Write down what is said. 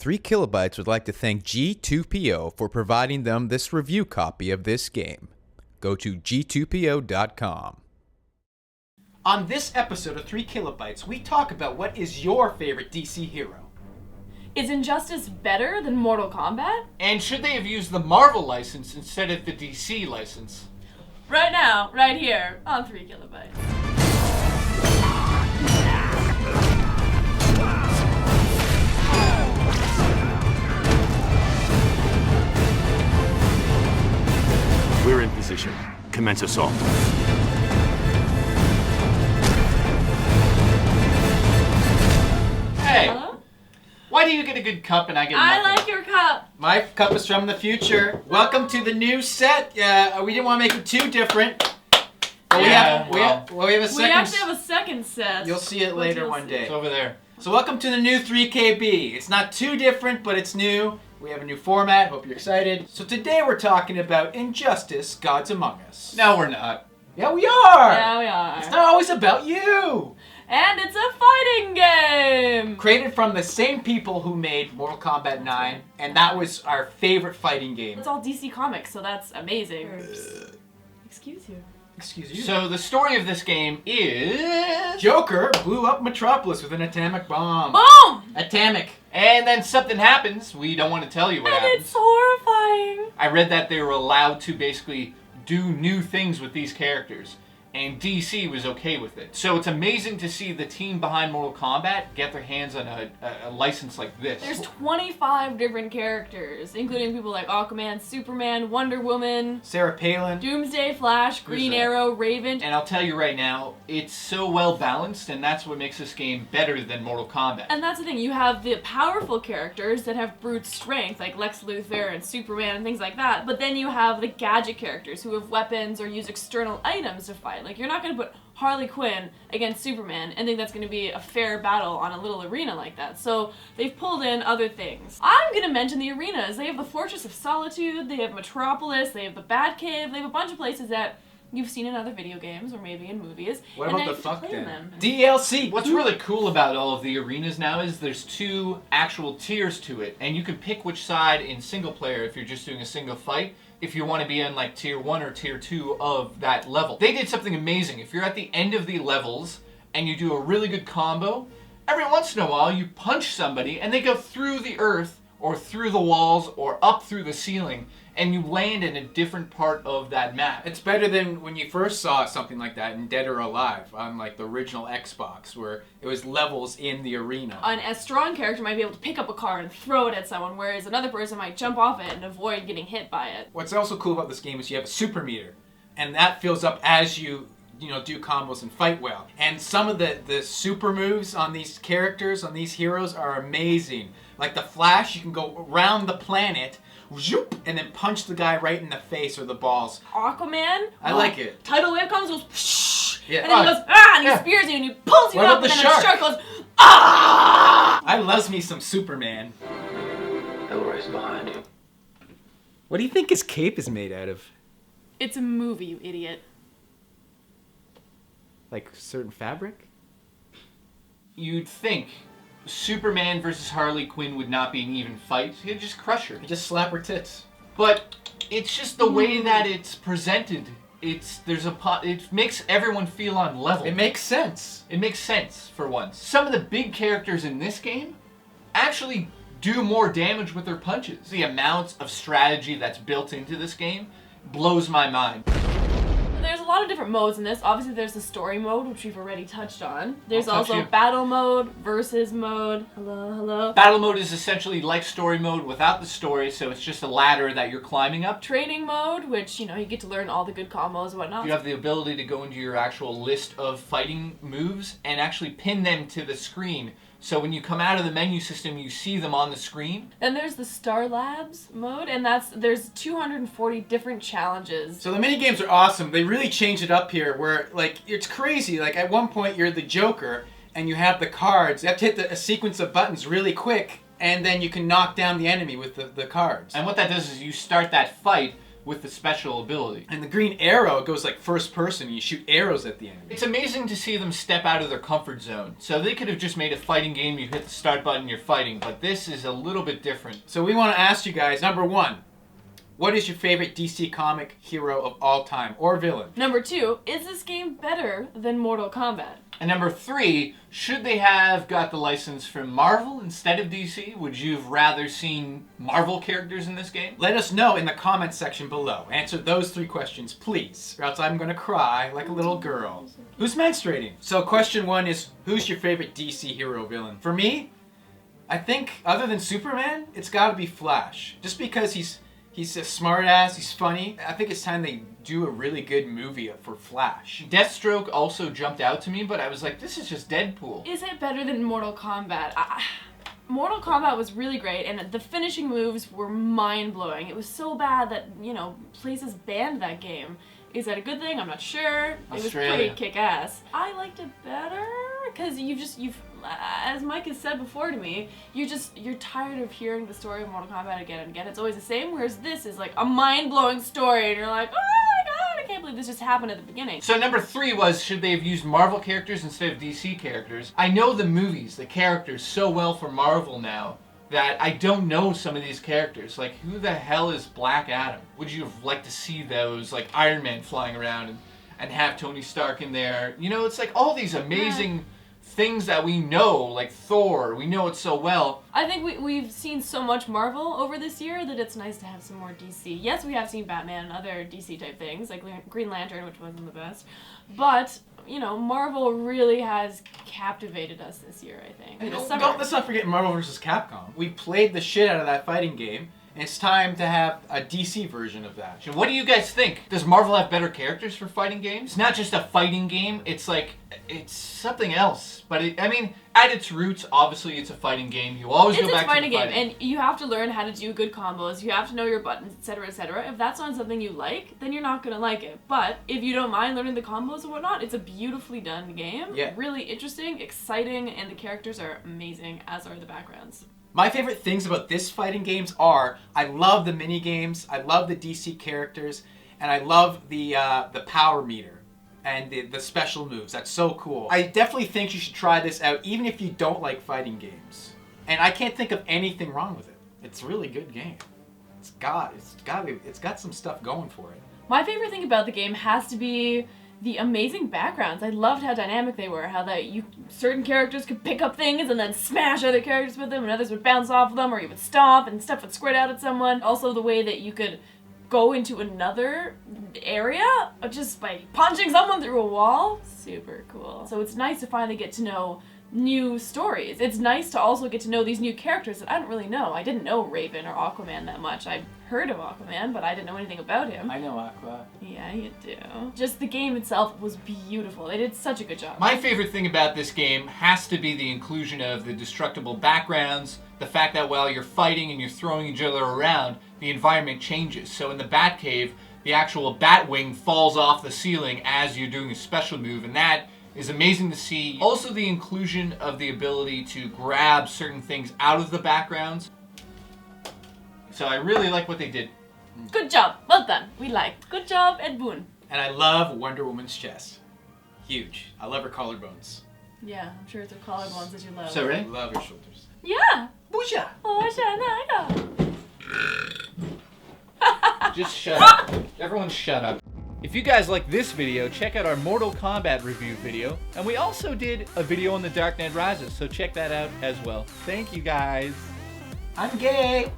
3 Kilobytes would like to thank G2PO for providing them this review copy of this game. Go to g2po.com. On this episode of 3 Kilobytes, we talk about what is your favorite DC hero. Is Injustice better than Mortal Kombat? And should they have used the Marvel license instead of the DC license? Right now, right here, on 3 Kilobytes. We're in position. Commence assault. Hey, Hello? why do you get a good cup and I get nothing? I like your cup. My cup is from the future. Welcome to the new set. We didn't want to make it too different. But we have a second. We actually have a second set. You'll see it later one day. It's over there. So welcome to the new 3KB. It's not too different, but it's new. We have a new format. Hope you're excited. So today we're talking about Injustice: Gods Among Us. No, we're not. Yeah, we are. Yeah, we are. It's not always about you. And it's a fighting game! Created from the same people who made Mortal Kombat 9, and that was our favorite fighting game. It's all DC Comics, so that's amazing. Excuse you. Excuse you. So the story of this game is... Joker blew up Metropolis with an atomic bomb. Boom! Atomic. And then something happens. We don't want to tell you what And happens. it's horrifying. I read that they were allowed to basically do new things with these characters. And DC was okay with it. So it's amazing to see the team behind Mortal Kombat get their hands on a license like this. There's 25 different characters, including people like Aquaman, Superman, Wonder Woman, Sarah Palin. Doomsday, Flash, Green that? Arrow, Raven. And I'll tell you right now, it's so well balanced, and that's what makes this game better than Mortal Kombat. And that's the thing, you have the powerful characters that have brute strength, like Lex Luthor and Superman and things like that, but then you have the gadget characters who have weapons or use external items to fight. Like, you're not going to put Harley Quinn against Superman and think that's going to be a fair battle on a little arena like that. So they've pulled in other things. I'm going to mention the arenas. They have the Fortress of Solitude, they have Metropolis, they have the Batcave, they have a bunch of places that you've seen in other video games or maybe in movies. What and about now the you can fuck play in then? them. DLC. What's really cool about all of the arenas now is there's 2 actual tiers to it, and you can pick which side in single player if you're just doing a single fight, if you want to be in like tier 1 or tier 2 of that level. They did something amazing. If you're at the end of the levels and you do a really good combo, every once in a while you punch somebody and they go through the earth or through the walls or up through the ceiling, and you land in a different part of that map. It's better than when you first saw something like that in Dead or Alive on like the original Xbox, where it was levels in the arena. A strong character might be able to pick up a car and throw it at someone, whereas another person might jump off it and avoid getting hit by it. What's also cool about this game is you have a super meter, and that fills up as you do combos and fight well. And some of the super moves on these characters, on these heroes, are amazing. Like the Flash, you can go around the planet, whoop, and then punch the guy right in the face or the balls. Aquaman? I like it. Tidal wave comes, goes shh, Yeah. and then he goes and he spears you and he pulls you What up, about and the then shark? the shark goes ah! I loves me some Superman. Elroy's behind you. What do you think his cape is made out of? It's a movie, you idiot. Like certain fabric? You'd think Superman versus Harley Quinn would not be an even fight. He'd just crush her. You just slap her tits. But it's just the way that it's presented. It makes everyone feel on level. It makes sense. It makes sense for once. Some of the big characters in this game actually do more damage with their punches. The amount of strategy that's built into this game blows my mind. There's a lot of different modes in this. Obviously, there's the story mode, which we've already touched on. There's I'll touch also you. battle mode, versus mode. Hello. Battle mode is essentially like story mode without the story, so it's just a ladder that you're climbing up. Training mode, which, you get to learn all the good combos and whatnot. You have the ability to go into your actual list of fighting moves and actually pin them to the screen. So when you come out of the menu system, you see them on the screen. Then there's the Star Labs mode, and there's 240 different challenges. So the mini games are awesome. They really changed it up here where, like, it's crazy. Like, at one point, you're the Joker, and you have the cards. You have to hit a sequence of buttons really quick, and then you can knock down the enemy with the cards. And what that does is you start that fight with the special ability. And the green arrow goes like first person, and you shoot arrows at the enemy. It's amazing to see them step out of their comfort zone. So they could have just made a fighting game, you hit the start button, you're fighting, but this is a little bit different. So we want to ask you guys, number 1, what is your favorite DC comic hero of all time, or villain? Number 2, is this game better than Mortal Kombat? And number 3, should they have got the license from Marvel instead of DC? Would you have rather seen Marvel characters in this game? Let us know in the comments section below. Answer those 3 questions, please, or else I'm going to cry like a little girl. Who's menstruating? So question 1 is, who's your favorite DC hero villain? For me, I think, other than Superman, it's got to be Flash. Just because he's a smart ass, he's funny. I think it's time they do a really good movie for Flash. Deathstroke also jumped out to me, but I was like, this is just Deadpool. Is it better than Mortal Kombat? Mortal Kombat was really great, and the finishing moves were mind-blowing. It was so bad that, you know, places banned that game. Is that a good thing? I'm not sure. It was pretty kick-ass. I liked it better, because you've, as Mike has said before to me, you're tired of hearing the story of Mortal Kombat again and again. It's always the same, whereas this is like a mind-blowing story, and you're like, oh my god, I can't believe this just happened at the beginning. So number 3 was, should they have used Marvel characters instead of DC characters? I know the movies, the characters so well for Marvel now, that I don't know some of these characters. Like, who the hell is Black Adam? Would you have liked to see those, like Iron Man flying around and have Tony Stark in there? You know, it's like all these amazing things that we know, like Thor, we know it so well. I think we've seen so much Marvel over this year that it's nice to have some more DC. Yes, we have seen Batman and other DC type things, like Green Lantern, which wasn't the best. But, you know, Marvel really has captivated us this year, I think. Let's not forget Marvel vs. Capcom. We played the shit out of that fighting game, and it's time to have a DC version of that. So what do you guys think? Does Marvel have better characters for fighting games? It's not just a fighting game, it's like, it's something else. But I mean, at its roots, obviously it's a fighting game. You always go back to the fighting game, and you have to learn how to do good combos. You have to know your buttons, etc., etc. If that's not something you like, then you're not gonna like it. But if you don't mind learning the combos and whatnot, it's a beautifully done game. Yeah. Really interesting, exciting, and the characters are amazing, as are the backgrounds. My favorite things about this fighting games are, I love the mini games, I love the DC characters, and I love the power meter and the special moves. That's so cool. I definitely think you should try this out, even if you don't like fighting games. And I can't think of anything wrong with it. It's a really good game. It's got some stuff going for it. My favorite thing about the game has to be the amazing backgrounds. I loved how dynamic they were, how certain characters could pick up things and then smash other characters with them, and others would bounce off of them, or you would stomp and stuff would squirt out at someone. Also the way that you could go into another area just by punching someone through a wall. Super cool. So it's nice to finally get to know new stories. It's nice to also get to know these new characters that I don't really know. I didn't know Raven or Aquaman that much. I've heard of Aquaman, but I didn't know anything about him. I know Aqua. Yeah, you do. Just the game itself was beautiful. They did such a good job. My favorite thing about this game has to be the inclusion of the destructible backgrounds, the fact that while you're fighting and you're throwing each other around, the environment changes. So in the Batcave, the actual bat wing falls off the ceiling as you're doing a special move, and that is amazing to see. Also the inclusion of the ability to grab certain things out of the backgrounds. So I really like what they did. Good job. Well done. We liked. Good job, Ed Boon. And I love Wonder Woman's chest. Huge. I love her collarbones. Yeah, I'm sure it's her collarbones that you love. So I ready? love her shoulders. Yeah. Booyah! Oh, Just shut up. Everyone shut up. If you guys like this video, check out our Mortal Kombat review video. And we also did a video on The Dark Knight Rises, so check that out as well. Thank you guys. I'm gay!